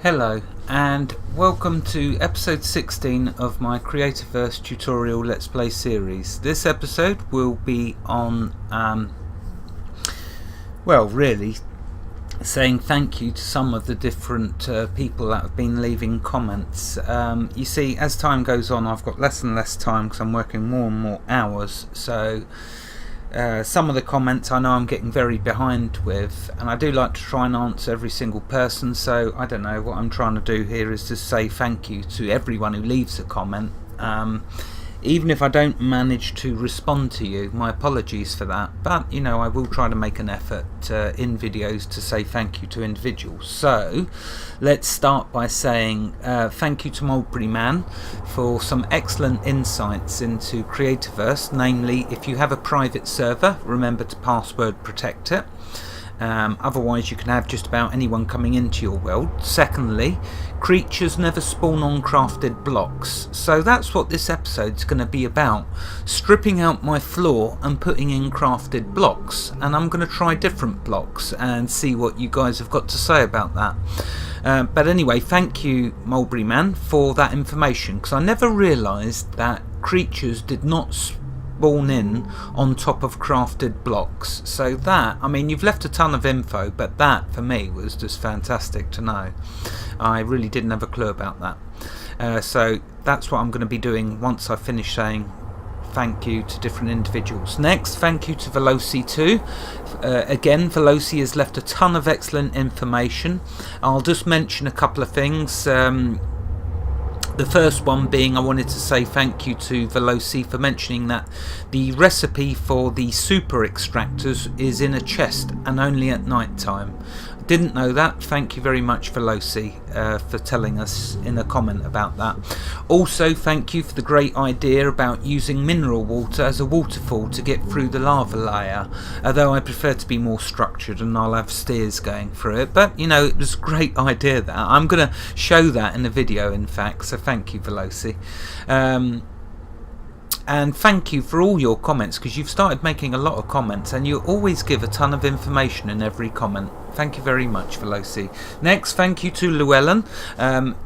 Hello and welcome to episode 16 of my Creativerse tutorial Let's Play series. This episode will be on, really saying thank you to some of the different people that have been leaving comments. You see, as time goes on, I've got less and less time because I'm working more and more hours, so some of the comments I know I'm getting very behind with, and I do like to try and answer every single person, so I don't know, what I'm trying to do here is to say thank you to everyone who leaves a comment. Even if I don't manage to respond to you, my apologies for that, but you know, I will try to make an effort in videos to say thank you to individuals. So let's start by saying thank you to Mulberry Man for some excellent insights into Creativerse, namely if you have a private server, remember to password protect it. Otherwise you can have just about anyone coming into your world. Secondly, creatures never spawn on crafted blocks, so that's what this episode's going to be about, stripping out my floor and putting in crafted blocks, and I'm going to try different blocks and see what you guys have got to say about that. But anyway, thank you Mulberry Man for that information, because I never realised that creatures did not spawn in on top of crafted blocks. So that, I mean, you've left a ton of info, but that for me was just fantastic to know. I really didn't have a clue about that. So that's what I'm going to be doing once I finish saying thank you to different individuals. Next, thank you to Veloci too. Again, Veloci has left a ton of excellent information. I'll just mention a couple of things. The first one being, I wanted to say thank you to Veloci for mentioning that the recipe for the super extractors is in a chest and only at night time. Didn't know that. Thank you very much Veloci for telling us in a comment about that. Also thank you for the great idea about using mineral water as a waterfall to get through the lava layer, although I prefer to be more structured and I'll have stairs going through it, but you know, it was a great idea. That I'm going to show that in a video in fact, so thank you Veloci. And thank you for all your comments, because you've started making a lot of comments and you always give a ton of information in every comment. Thank you very much Veloci. Next, thank you to Llewellyn.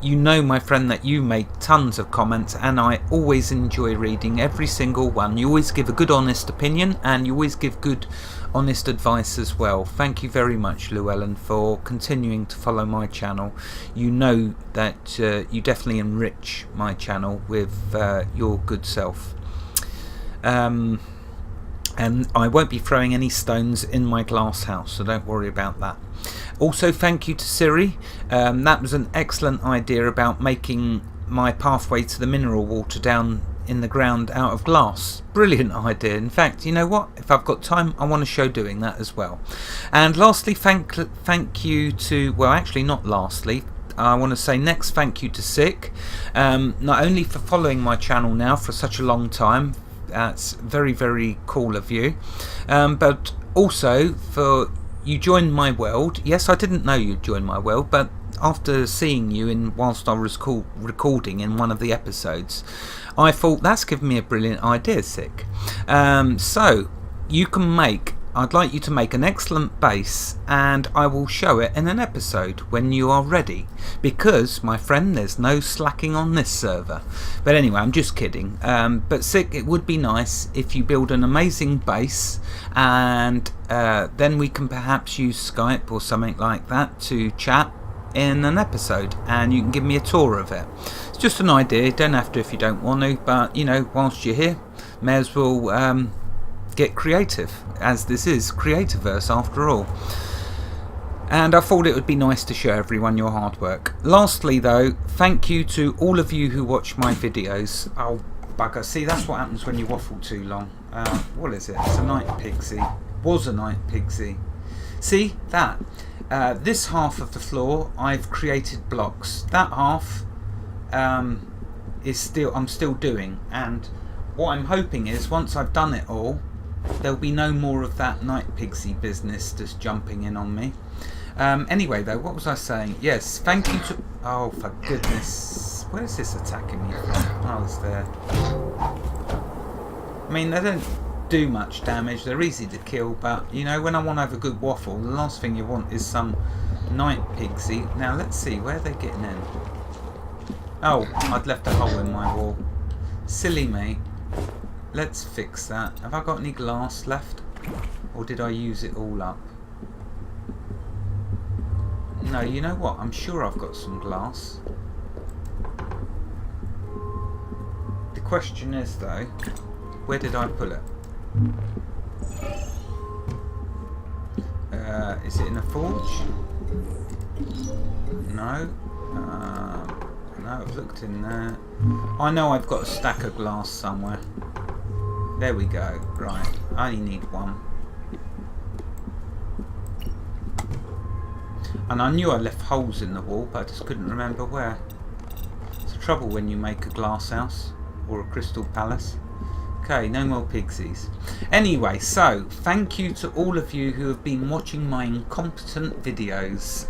You know, my friend, that you make tons of comments and I always enjoy reading every single one. You always give a good honest opinion and you always give good honest advice as well. Thank you very much Llewellyn for continuing to follow my channel. You know that you definitely enrich my channel with your good self. And I won't be throwing any stones in my glass house, so don't worry about that. Also thank you to Siri. That was an excellent idea about making my pathway to the mineral water down in the ground out of glass. Brilliant idea. In fact, you know what, if I've got time I want to show doing that as well. And lastly, thank you to, well actually not lastly, I want to say next thank you to Sick, not only for following my channel now for such a long time, that's very very cool of you, but also for you joined my world. Yes, I didn't know you'd joined my world, but after seeing you in whilst I was recording in one of the episodes, I thought that's given me a brilliant idea, Sick. So you can make, I'd like you to make an excellent base and I will show it in an episode when you are ready, because my friend, there's no slacking on this server. But anyway, I'm just kidding. But Sick, it would be nice if you build an amazing base and then we can perhaps use Skype or something like that to chat in an episode and you can give me a tour of it. It's just an idea, you don't have to if you don't want to, but you know, whilst you're here, may as well get creative, as this is Creativerse after all. And I thought it would be nice to show everyone your hard work. Lastly though, thank you to all of you who watch my videos. Oh bugger, see, that's what happens when you waffle too long. What is it? It's a night pixie. Was a night pixie. See that? This half of the floor I've created blocks. That half is still, I'm still doing, and what I'm hoping is once I've done it all, there'll be no more of that night pixie business just jumping in on me. Anyway though, what was I saying? Yes, thank you to, oh for goodness, where is this attacking me from? Oh, it's there. I mean, they don't do much damage, they're easy to kill, but you know, when I want to have a good waffle, the last thing you want is some Night Pigsy. Now let's see, where are they getting in? Oh, I'd left a hole in my wall. Silly me. Let's fix that. Have I got any glass left? Or did I use it all up? No, you know what? I'm sure I've got some glass. The question is though, where did I put it? Is it in a forge? No. No, I've looked in there. I know I've got a stack of glass somewhere. There we go. Right, I only need one. And I knew I left holes in the wall, but I just couldn't remember where. It's the trouble when you make a glass house or a crystal palace. Okay, no more pigsies. Anyway, so thank you to all of you who have been watching my incompetent videos.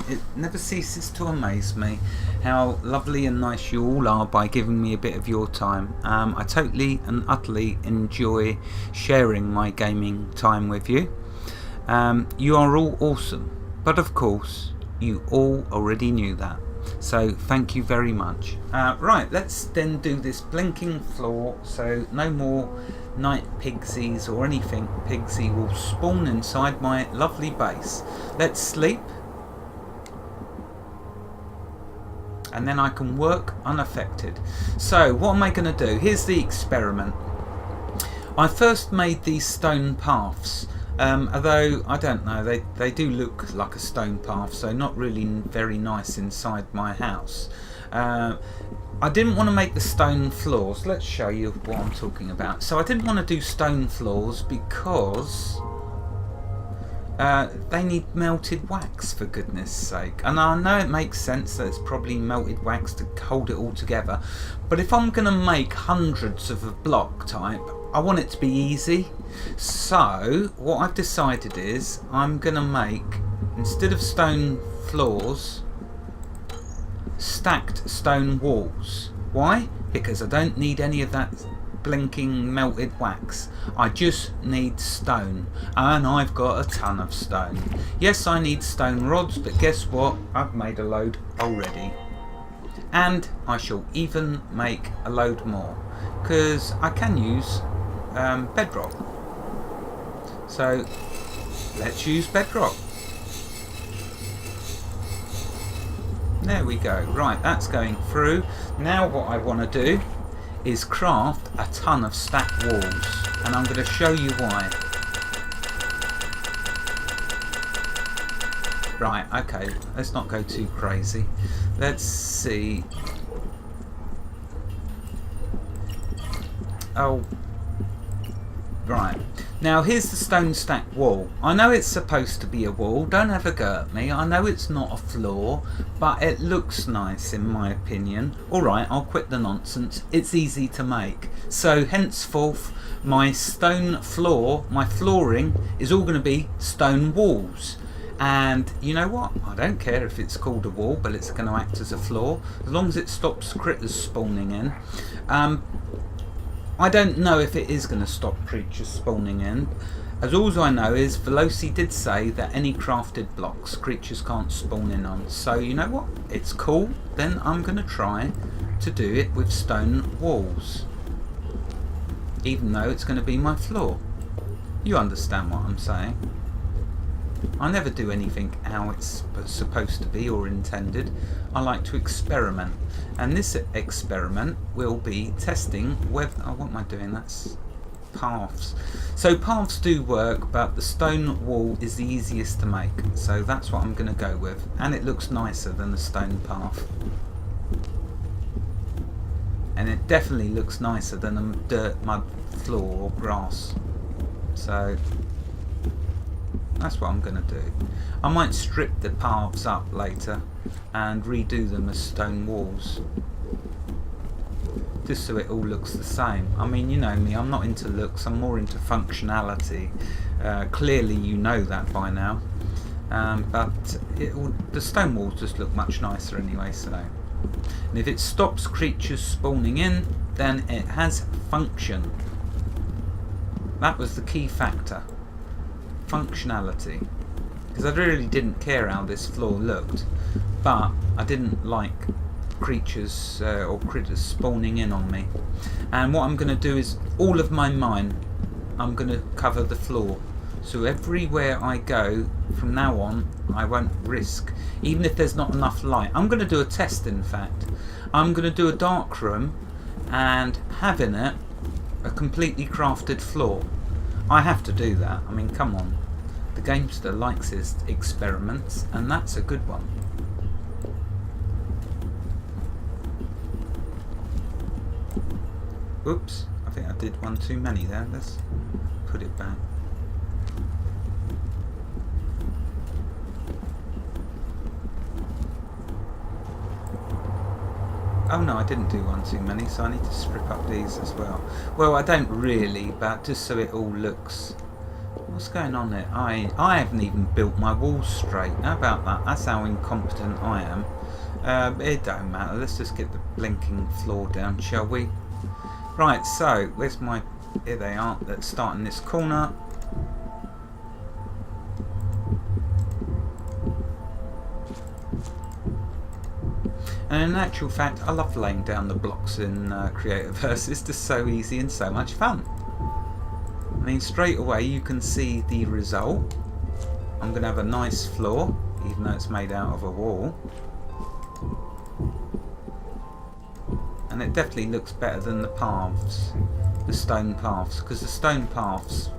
It never ceases to amaze me how lovely and nice you all are by giving me a bit of your time. I totally and utterly enjoy sharing my gaming time with you. You are all awesome, but of course you all already knew that. So thank you very much. Right, let's then do this blinking floor, so no more night pigsies or anything pigsy will spawn inside my lovely base. Let's sleep, and then I can work unaffected. So what am I going to do? Here's the experiment. I first made these stone paths. Although I don't know, they do look like a stone path, so not really very nice inside my house. I didn't want to make the stone floors. Let's show you what I'm talking about. So I didn't want to do stone floors because they need melted wax, for goodness sake. And I know it makes sense that it's probably melted wax to hold it all together, but if I'm going to make hundreds of a block type, I want it to be easy. So what I've decided is I'm going to make, instead of stone floors, stacked stone walls. Why? Because I don't need any of that blinking melted wax. I just need stone, and I've got a ton of stone. Yes, I need stone rods, but guess what? I've made a load already, and I shall even make a load more because I can use bedrock. So let's use bedrock. There we go. Right, that's going through. Now what I want to do is craft a ton of stacked walls, and I'm going to show you why. Right, okay, let's not go too crazy. Let's see. Oh, right. Now here's the stone stack wall. I know it's supposed to be a wall, don't ever go at me. I know it's not a floor, but it looks nice in my opinion. Alright, I'll quit the nonsense. It's easy to make. So henceforth my stone floor, my flooring is all going to be stone walls. And you know what? I don't care if it's called a wall, but it's going to act as a floor as long as it stops critters spawning in. I don't know if it is going to stop creatures spawning in, as all I know is Veloci did say that any crafted blocks creatures can't spawn in on. So you know what? It's cool. Then I'm going to try to do it with stone walls, even though it's going to be my floor. You understand what I'm saying? I never do anything how it's supposed to be or intended. I like to experiment, and this experiment will be testing whether, oh, what am I doing? That's paths. So paths do work, but the stone wall is the easiest to make, so that's what I'm going to go with, and it looks nicer than the stone path, and it definitely looks nicer than a dirt, mud floor or grass. So that's what I'm going to do. I might strip the paths up later and redo them as stone walls, just so it all looks the same. I mean, you know me, I'm not into looks, I'm more into functionality. Clearly you know that by now, but the stone walls just look much nicer anyway. So, and if it stops creatures spawning in, then it has function. That was the key factor. Functionality. because I really didn't care how this floor looked, but I didn't like creatures or critters spawning in on me. And what I'm going to do is all of my mine, I'm going to cover the floor, so everywhere I go from now on I won't risk, even if there's not enough light. I'm going to do a test, in fact. I'm going to do a dark room and have in it a completely crafted floor. I have to do that. I mean, come on, the gamester likes his experiments, and that's a good one. Oops, I think I did one too many there. Let's put it back. Oh no, I didn't do one too many, so I need to strip up these as well. Well, I don't really, but just so it all looks... What's going on there? I haven't even built my walls straight. How about that? That's how incompetent I am. It don't matter. Let's just get the blinking floor down, shall we? Right, so where's my... Here they are. Let's start in this corner. And in actual fact, I love laying down the blocks in Creativerse. It's just so easy and so much fun. I mean, straight away you can see the result. I'm going to have a nice floor, even though it's made out of a wall. And it definitely looks better than the paths, the stone paths, because the stone paths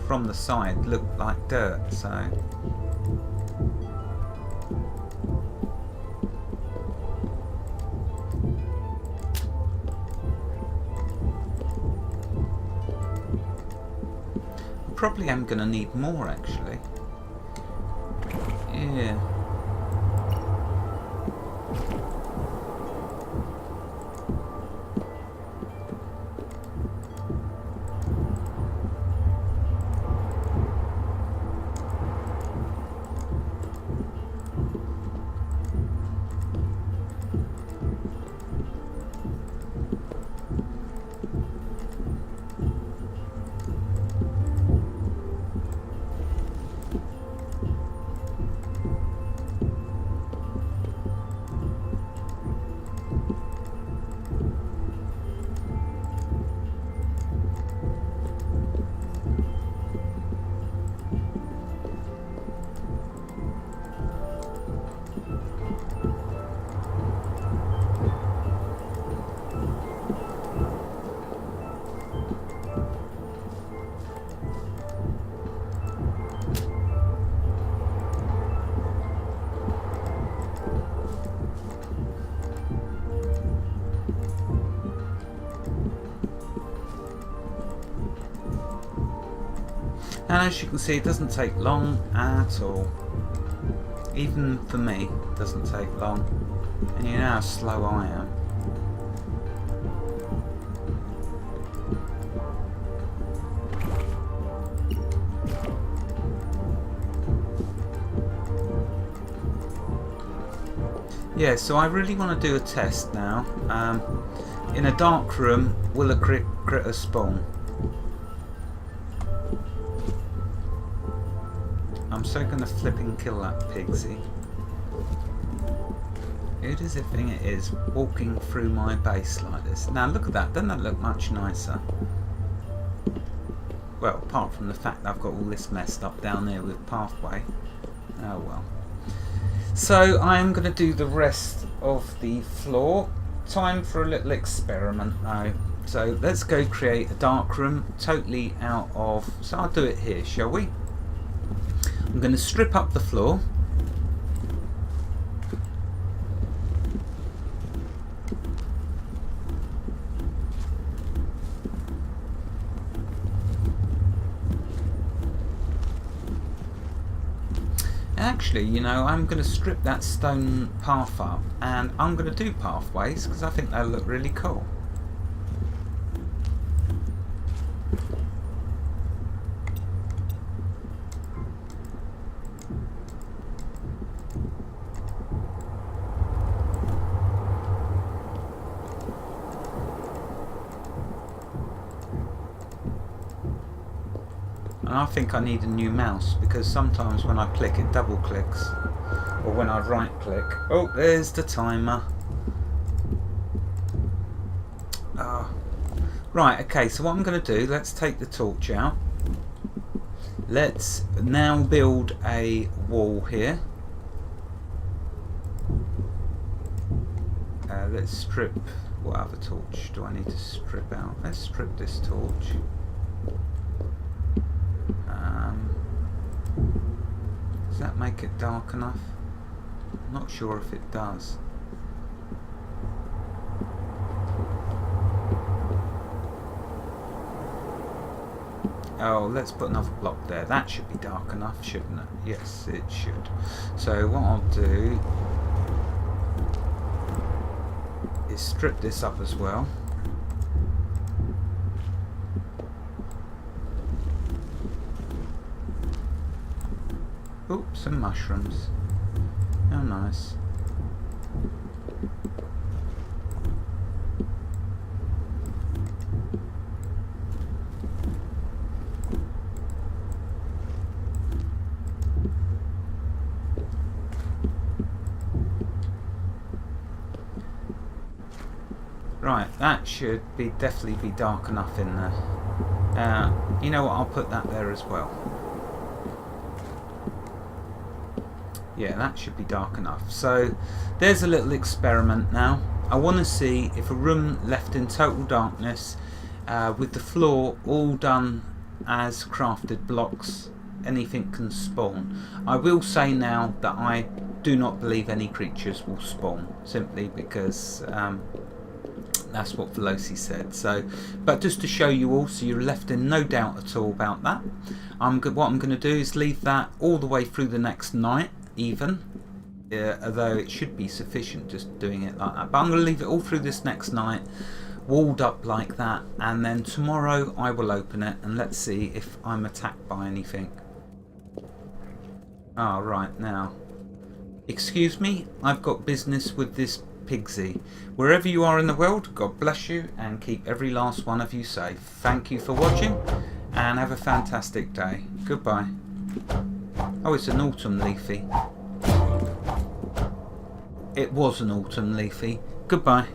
from the side look like dirt, so... Probably am going to need more, actually. Yeah. And as you can see, it doesn't take long at all. Even for me, it doesn't take long. And you know how slow I am. Yeah, so I really want to do a test now. In a dark room, will a critter spawn? I'm so gonna flipping kill that pigsy. Who does it think it is walking through my base like this? Now look at that, doesn't that look much nicer? Well, apart from the fact that I've got all this messed up down there with pathway. Oh well. So I am gonna do the rest of the floor. Time for a little experiment now. So let's go create a dark room totally out of... So I'll do it here, shall we? I'm going to strip up the floor. Actually, you know, I'm going to strip that stone path up and I'm going to do pathways because I think they'll look really cool. And I think I need a new mouse, because sometimes when I click it double clicks, or when I right click. Oh, there's the timer. Right, okay, so what I'm going to do, let's take the torch out. Let's now build a wall here. Let's strip. What other torch do I need to strip out? Let's strip this torch. Does that make it dark enough? I'm not sure if it does. Oh, let's put another block there. That should be dark enough, shouldn't it? Yes, it should. So what I'll do is strip this up as well. Oops, some mushrooms. How nice. Right, that should definitely be dark enough in there. You know what, I'll put that there as well. Yeah, that should be dark enough. So there's a little experiment now. I want to see if a room left in total darkness with the floor all done as crafted blocks, anything can spawn. I will say now that I do not believe any creatures will spawn, simply because that's what Veloci said. So, but just to show you all, so you're left in no doubt at all about that, what I'm going to do is leave that all the way through the next night, even, although it should be sufficient just doing it like that. But I'm going to leave it all through this next night, walled up like that, and then tomorrow I will open it and let's see if I'm attacked by anything. Ah, right, now, excuse me, I've got business with this Pigsy. Wherever you are in the world, God bless you and keep every last one of you safe. Thank you for watching and have a fantastic day. Goodbye. Oh, it's an autumn leafy. It was an autumn leafy. Goodbye.